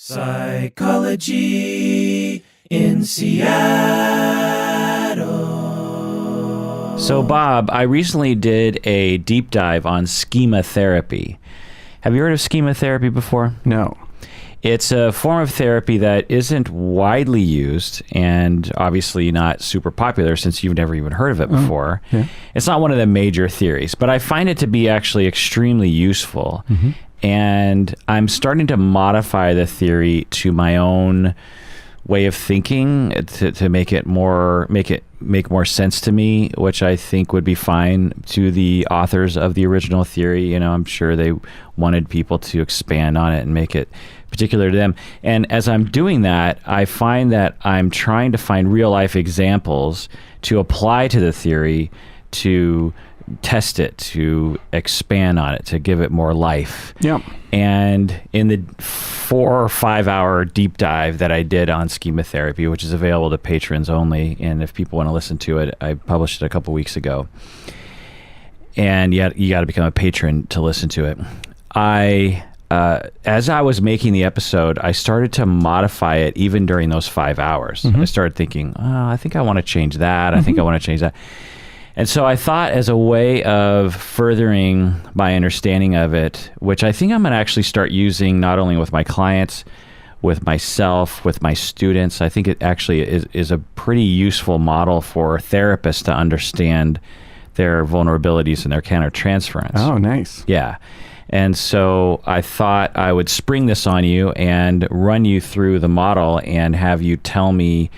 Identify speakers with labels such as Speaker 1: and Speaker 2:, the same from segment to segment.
Speaker 1: Psychology in Seattle.
Speaker 2: So, Bob, I recently did a deep dive on Schema Therapy. Have you heard of Schema Therapy before?
Speaker 3: No.
Speaker 2: It's a form of therapy that isn't widely used and obviously not super popular since you've never even heard of it before.
Speaker 3: Yeah.
Speaker 2: It's not one of the major theories, but I find it to be actually extremely useful. Mm-hmm. And I'm starting to modify the theory to my own way of thinking to make it make more sense to me, which I think would be fine to the authors of the original theory. You know, I'm sure they wanted people to expand on it and make it particular to them. And as I'm doing that, I find that I'm trying to find real life examples to apply to the theory, to test it, to expand on it, to give it more life.
Speaker 3: Yeah.
Speaker 2: And in the 4 or 5 hour deep dive that I did on Schema Therapy, which is available to patrons only, and if people want to listen to it, I published it a couple weeks ago. And yet you got to become a patron to listen to it. As I was making the episode, I started to modify it even during those 5 hours. Mm-hmm. I started thinking, I think I want to change that. I think I want to change that. And so I thought, as a way of furthering my understanding of it, which I think I'm going to actually start using not only with my clients, with myself, with my students, I think it actually is a pretty useful model for therapists to understand their vulnerabilities and their countertransference.
Speaker 3: Oh, nice.
Speaker 2: Yeah. And so I thought I would spring this on you and run you through the model and have you tell me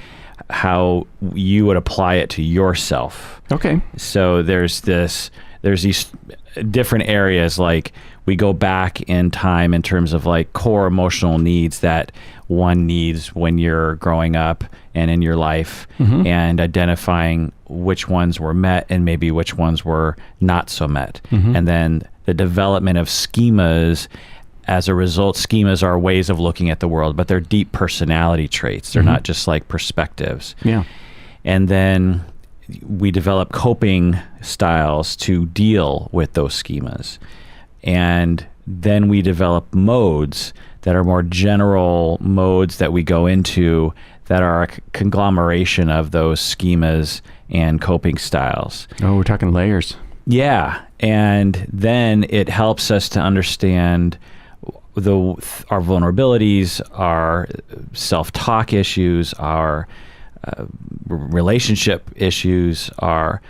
Speaker 2: how you would apply it to yourself.
Speaker 3: Okay.
Speaker 2: So there's these different areas, like we go back in time in terms of like core emotional needs that one needs when you're growing up and in your life, and identifying which ones were met and maybe which ones were not so met. And then the development of schemas. As a result, schemas are ways of looking at the world, but they're deep personality traits. They're not just like perspectives.
Speaker 3: Yeah.
Speaker 2: And then we develop coping styles to deal with those schemas. And then we develop modes that are more general modes that we go into that are a conglomeration of those schemas and coping styles.
Speaker 3: Oh, we're talking layers.
Speaker 2: Yeah. And then it helps us to understand our vulnerabilities, our self-talk issues, our relationship issues, our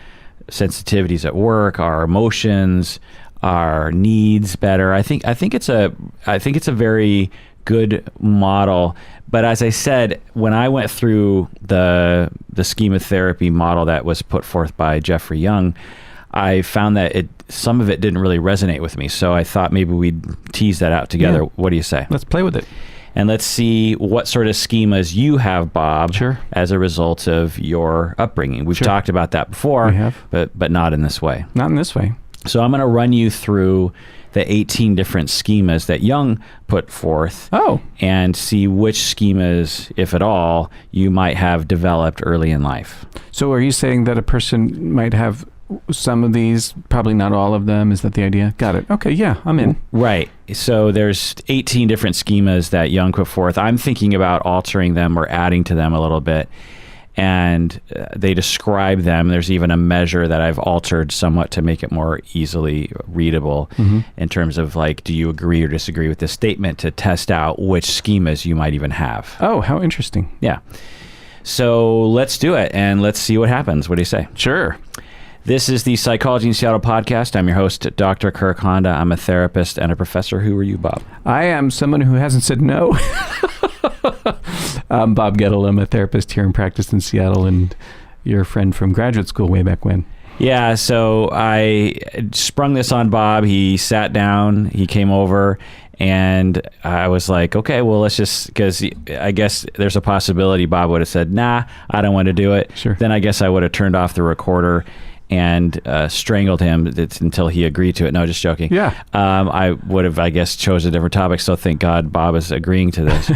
Speaker 2: sensitivities at work, our emotions, our needs better. I think it's a very good model. But as I said, when I went through the Schema Therapy model that was put forth by Jeffrey Young, I found that some of it didn't really resonate with me. So I thought maybe we'd tease that out together. Yeah. What do you say?
Speaker 3: Let's play with it.
Speaker 2: And let's see what sort of schemas you have, Bob, as a result of your upbringing. We've talked about that before,
Speaker 3: we have.
Speaker 2: but not in this way.
Speaker 3: Not in this way.
Speaker 2: So I'm going to run you through the 18 different schemas that Young put forth and see which schemas, if at all, you might have developed early in life.
Speaker 3: So are you saying that a person might have some of these, probably not all of them? Is that the idea? Got it. Okay, yeah, I'm in.
Speaker 2: Right. So there's 18 different schemas that Young put forth. I'm thinking about altering them or adding to them a little bit. And they describe them. There's even a measure that I've altered somewhat to make it more easily readable in terms of like, do you agree or disagree with this statement, to test out which schemas you might even have.
Speaker 3: Oh, how interesting.
Speaker 2: Yeah. So let's do it and let's see what happens. What do you say?
Speaker 3: Sure.
Speaker 2: This is the Psychology in Seattle podcast. I'm your host, Dr. Kirk Honda. I'm a therapist and a professor. Who are you, Bob?
Speaker 3: I am someone who hasn't said no. I'm Bob Gettle. I'm a therapist here in practice in Seattle, and your friend from graduate school way back when.
Speaker 2: Yeah, so I sprung this on Bob. He sat down, he came over, and I was like, okay, well, let's just, because I guess there's a possibility Bob would have said, nah, I don't want to do it.
Speaker 3: Sure.
Speaker 2: Then I guess I would have turned off the recorder and strangled him until he agreed to it. No, just joking.
Speaker 3: Yeah.
Speaker 2: I would have, I guess, chose a different topic. So thank God Bob is agreeing to this.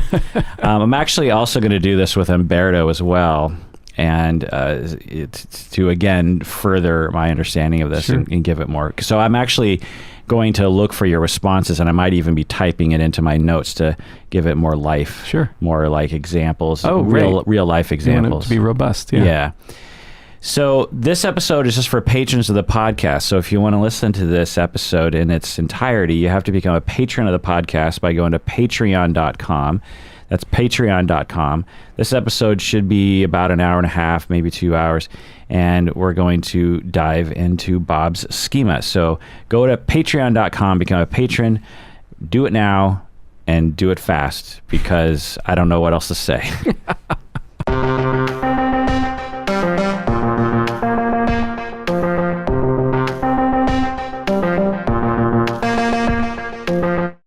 Speaker 2: I'm actually also going to do this with Umberto as well. And to, again, further my understanding of this and give it more. So I'm actually going to look for your responses, and I might even be typing it into my notes to give it more life.
Speaker 3: Sure.
Speaker 2: More like examples.
Speaker 3: Oh,
Speaker 2: real life
Speaker 3: You
Speaker 2: examples.
Speaker 3: want it to be robust. Yeah.
Speaker 2: Yeah. So this episode is just for patrons of the podcast. So if you want to listen to this episode in its entirety, you have to become a patron of the podcast by going to patreon.com. That's patreon.com. This episode should be about an hour and a half, maybe 2 hours, and we're going to dive into Bob's schema. So go to patreon.com, become a patron, do it now, and do it fast, because I don't know what else to say.